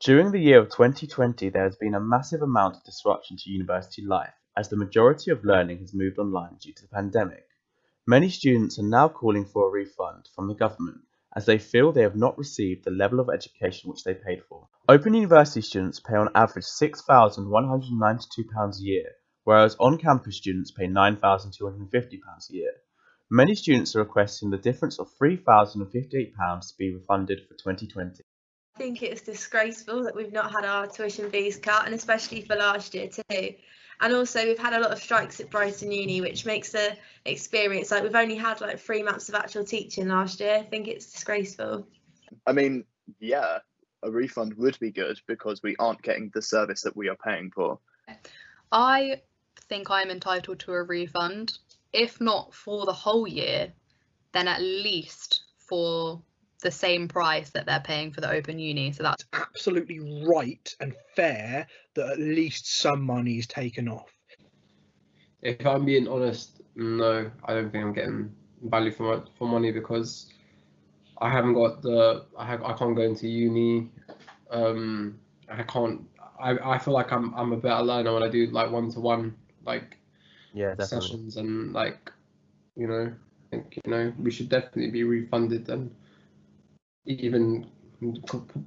During the year of 2020, there has been a massive amount of disruption to university life, as the majority of learning has moved online due to the pandemic. Many students are now calling for a refund from the government, as they feel they have not received the level of education which they paid for. Open university students pay on average £6,192 a year, whereas on-campus students pay £9,250 a year. Many students are requesting the difference of £3,058 to be refunded for 2020. I think it's disgraceful that we've not had our tuition fees cut, and especially for last year too. And also we've had a lot of strikes at Brighton Uni, which makes the experience, like, we've only had like 3 months of actual teaching last year. I think it's disgraceful. I mean, yeah, a refund would be good because we aren't getting the service that we are paying for. I think I'm entitled to a refund, if not for the whole year, then at least for the same price that they're paying for the open uni. So that's absolutely right and fair that at least some money is taken off. If I'm being honest, no, I don't think I'm getting value for money, because I haven't got I can't go into uni. I feel like I'm a better learner when I do like one-to-one sessions, and I think we should definitely be refunded and even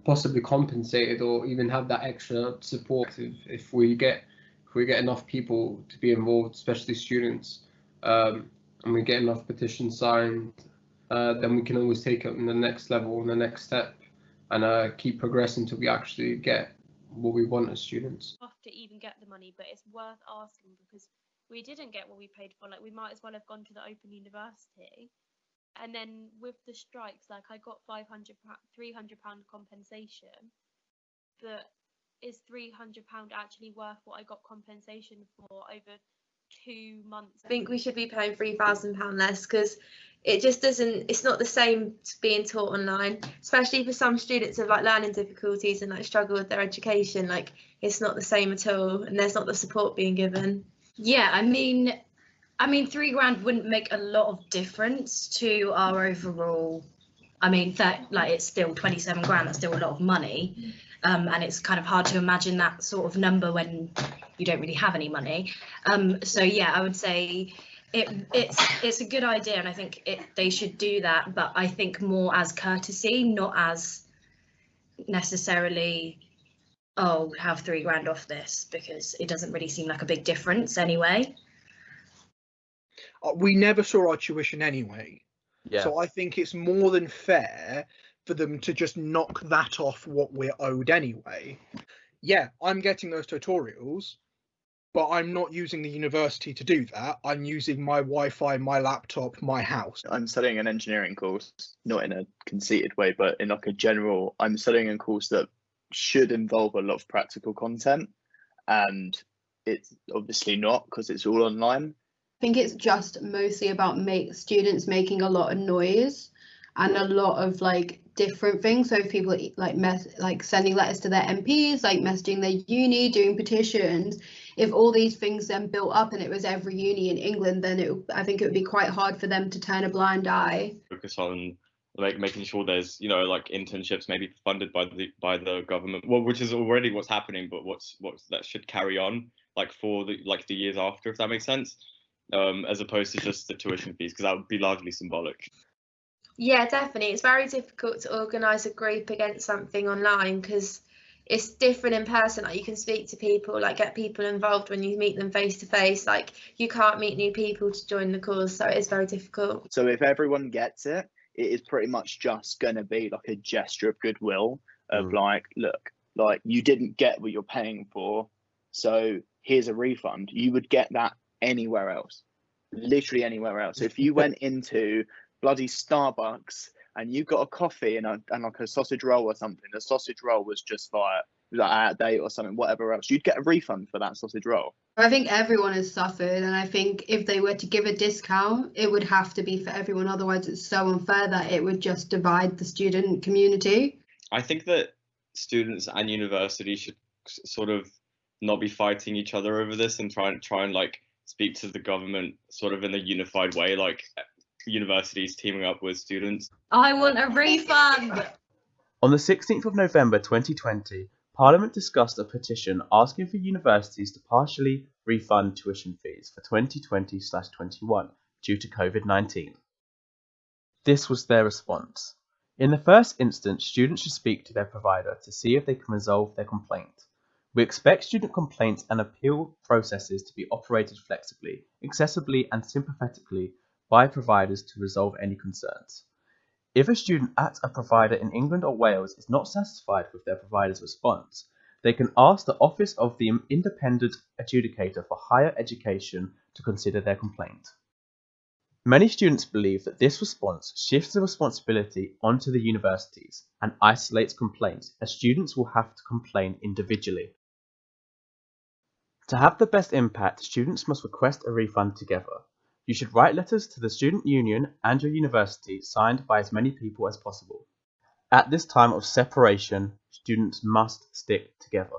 possibly compensated, or even have that extra support if we get enough people to be involved, especially students, and we get enough petitions signed, then we can always take it in the next level and the next step, and keep progressing until we actually get what we want as students. Have to even get the money, but it's worth asking, because we didn't get what we paid for. Like, we might as well have gone to the Open University. And then with the strikes, like, I got £300 compensation, but is £300 actually worth what I got compensation for over 2 months? I think we should be paying £3,000 less, because it just doesn't, it's not the same being taught online, especially for some students with like learning difficulties and like struggle with their education. Like, it's not the same at all, and there's not the support being given. Yeah, I mean £3,000 wouldn't make a lot of difference to our overall. I mean, that, like, it's still 27 grand. That's still a lot of money, and it's kind of hard to imagine that sort of number when you don't really have any money. So yeah, I would say it's a good idea, and I think they should do that. But I think more as courtesy, not as necessarily, oh, have £3,000 off this, because it doesn't really seem like a big difference anyway. We never saw our tuition anyway. Yeah. So I think it's more than fair for them to just knock that off what we're owed anyway. Yeah, I'm getting those tutorials, but I'm not using the university to do that. I'm using my Wi-Fi, my laptop, my house. I'm studying an engineering course, not in a conceited way, but in like a general, I'm studying a course that should involve a lot of practical content, and it's obviously not, because it's all online. I think it's just mostly about students making a lot of noise and a lot of like different things. So if people like sending letters to their MPs, like messaging their uni, doing petitions, if all these things then built up and it was every uni in England, then I think it would be quite hard for them to turn a blind eye. Focus on like making sure there's like internships maybe funded by the government, well, which is already what's happening, but what's that should carry on like for the years after, if that makes sense. As opposed to just the tuition fees, because that would be largely symbolic. Yeah, definitely. It's very difficult to organise a group against something online, because it's different in person. Like, you can speak to people, like get people involved when you meet them face to face. Like, you can't meet new people to join the course, so it is very difficult. So if everyone gets it, it is pretty much just going to be like a gesture of goodwill of like, look, like, you didn't get what you're paying for, so here's a refund. You would get that anywhere else, literally anywhere else. If you went into bloody Starbucks and you got a coffee and like a sausage roll or something, the sausage roll was just like out of date or something, whatever else, you'd get a refund for that sausage roll. I think everyone has suffered, and I think if they were to give a discount, it would have to be for everyone. Otherwise, it's so unfair that it would just divide the student community. I think that students and universities should sort of not be fighting each other over this, and try and like speak to the government sort of in a unified way, like universities teaming up with students. I want a refund! On the 16th of November 2020, Parliament discussed a petition asking for universities to partially refund tuition fees for 2020/21 due to COVID-19. This was their response. In the first instance, students should speak to their provider to see if they can resolve their complaint. We expect student complaints and appeal processes to be operated flexibly, accessibly, and sympathetically by providers to resolve any concerns. If a student at a provider in England or Wales is not satisfied with their provider's response, they can ask the Office of the Independent Adjudicator for Higher Education to consider their complaint. Many students believe that this response shifts the responsibility onto the universities and isolates complaints, as students will have to complain individually. To have the best impact, students must request a refund together. You should write letters to the student union and your university signed by as many people as possible. At this time of separation, students must stick together.